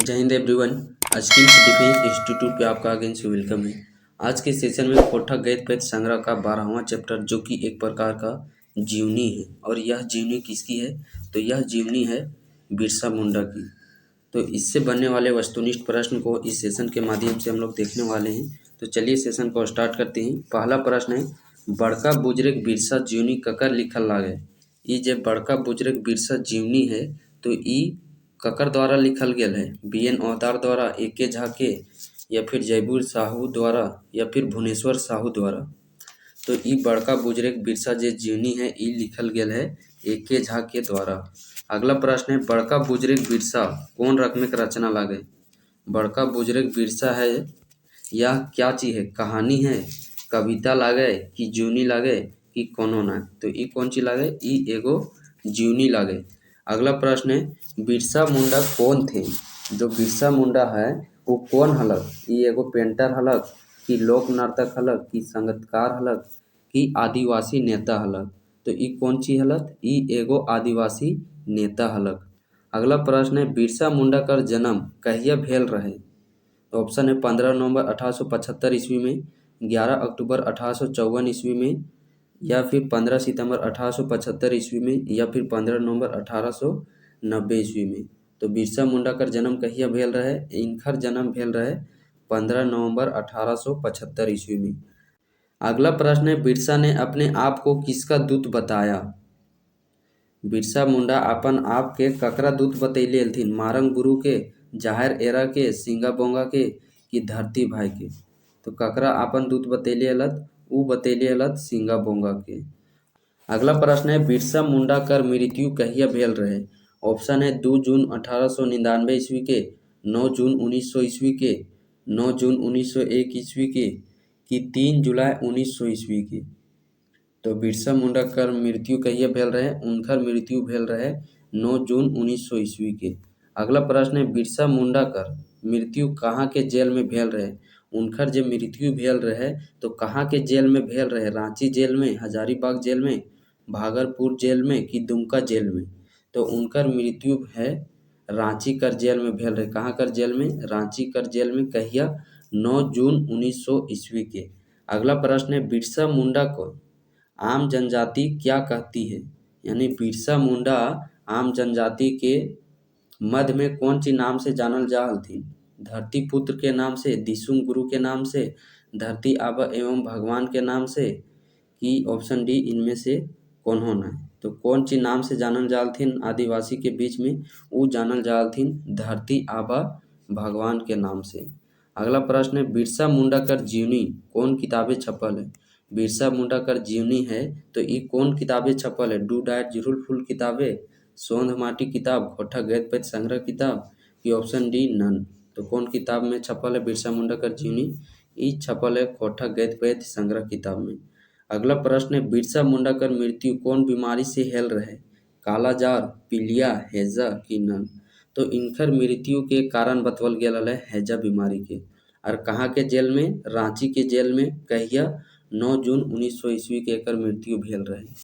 जय Hind everyone. Skills defence institute पे आपका अगेन से वेलकम है। आज के सेशन में कोठा गैत पैत संग्रह का 12वां चैप्टर जो कि एक प्रकार का जीवनी है। और यह जीवनी किसकी है? तो यह जीवनी है बिरसा मुंडा की। तो इससे बनने वाले वस्तुनिष्ठ प्रश्न को इस सेशन के माध्यम से हम लोग देखने वाले हैं। तो चलिए सेशन को स्टार्ट करते हैं। पहला प्रश्न है, बड़का बुजुर्ग बिरसा जीवनी ककर लिखल लागे। ये जब बड़का बुजुर्ग बिरसा जीवनी है तो ई ककर द्वारा लिखल गेल है? बी.एन. औतार द्वारा, ए.के. झा के, या फिर जयबीर साहू द्वारा, या फिर भुवनेश्वर साहू द्वारा। तो ई बड़का बुजुर्ग बिरसा जे जीवनी है ई लिखल गेल है ए.के. झा के द्वारा। अगला प्रश्न है, बड़का बुजुर्ग बिरसा कौन रकम के रचना लागे। बड़का बुजुर्ग बिरसा है यह क्या चीज है? कहानी है, कविता लागे, कि जीवनी लागे, कि कोनो ना। तो ई कौन चीज लागे? ई एगो जीवनी लागे। अगला प्रश्न है, बिरसा मुंडा कौन थे? जो बिरसा मुंडा है वो कौन हलक? ई एगो पेंटर हलक, कि लोक नर्तक हलक, कि संगीतकार हलक, कि आदिवासी नेता हलक। तो ई कौन चीज हलक? ई एगो आदिवासी नेता हलक। अगला प्रश्न है, बिरसा मुंडा कर जन्म कहिया भेल रहे। तो ऑप्शन है 15 नवंबर 1875 ईस्वी में, 11 अक्टूबर 1854 ईस्वी में, या फिर 15 सितंबर 1875 ईस्वी में, या फिर 15 नवंबर 1890 ईस्वी में। तो बिरसा मुंडा कर जन्म कहिया भेल रहे? इनकर जन्म भेल रहे 15 नवंबर 1875 ईस्वी में। अगला प्रश्न है, बिरसा ने अपने आप को किसका दूत बताया। बिरसा मुंडा अपन आप के ककरा दूत बतैले हलथिन? मारंग गुरु के, जाहिर एरा के, सिंगा बोंगा के, कि धरती भाई के। तो ककरा अपन दूत बतैले हलत? ऊ बतैले हलत सिंगा बोंगा के। अगला प्रश्न है, बिरसा मुंडा कर मृत्यु कहिया भेल रहे। ऑप्शन है 2 जून 1899 ईस्वी के, 9 जून 1900 ईस्वी के, 9 जून 1901 ईस्वी के, कि 3 जुलाई 1900 ईस्वी के। तो बिरसा मुंडा कर मृत्यु कहिया भेल रहे? उनकर मृत्यु भेल रहे 9 जून 1900 ईस्वी के। अगला प्रश्न है, बिरसा मुंडा कर मृत्यु कहाँ के जेल में भेल रहे। उनकर जे मृत्यु भेल रहे तो कहाँ के जेल में भेल रहे? रांची जेल में, हजारीबाग जेल में, भागलपुर जेल में, कि दुमका जेल में। तो उनकर मृत्यु है रांची कर जेल में भेल रहे। कहाँ कर जेल में? रांची कर जेल में। कहिया? 9 जून 1900 ईस्वी के। अगला प्रश्न है, बिरसा मुंडा को आम जनजाति क्या कहती है। यानी बिरसा मुंडा आम जनजाति के मध्य में कौन सी नाम से जानल जा हलथिन? धरती पुत्र के नाम से, दिसुम गुरु के नाम से, धरती आबा एवं भगवान के नाम से, कि ऑप्शन डी इनमें से कौन होना है। तो कौन सी नाम से जानल जालथिन आदिवासी के बीच में? वो जानल जालथिन धरती आबा भगवान के नाम से। अगला प्रश्न है, बिरसा मुंडा कर जीवनी कौन किताबें छपल है। बिरसा मुंडा कर जीवनी है तो ये कौन किताबें छपल है? डू डाइट जिरुल फुल किताबें, सोंध माटी किताब, कोठा गैत पैत संग्रह किताब, कि ऑप्शन डी नन। तो कौन किताब में छपल है बिरसा मुंडा कर जीवनी? ई छपल है कोठा गैत पैत संग्रह किताब में। अगला प्रश्न है, बिरसा मुंडा कर मृत्यु कौन बीमारी से हेल रहे। कालाजार, पीलिया, हैजा, कि नन। तो इनकर मृत्यु के कारण बतवल गेल है हैजा बीमारी के। और कहाँ के जेल में? रांची के जेल में। कहिया? 9 जून 1900 ईस्वी के एकर मृत्यु भेल रहे।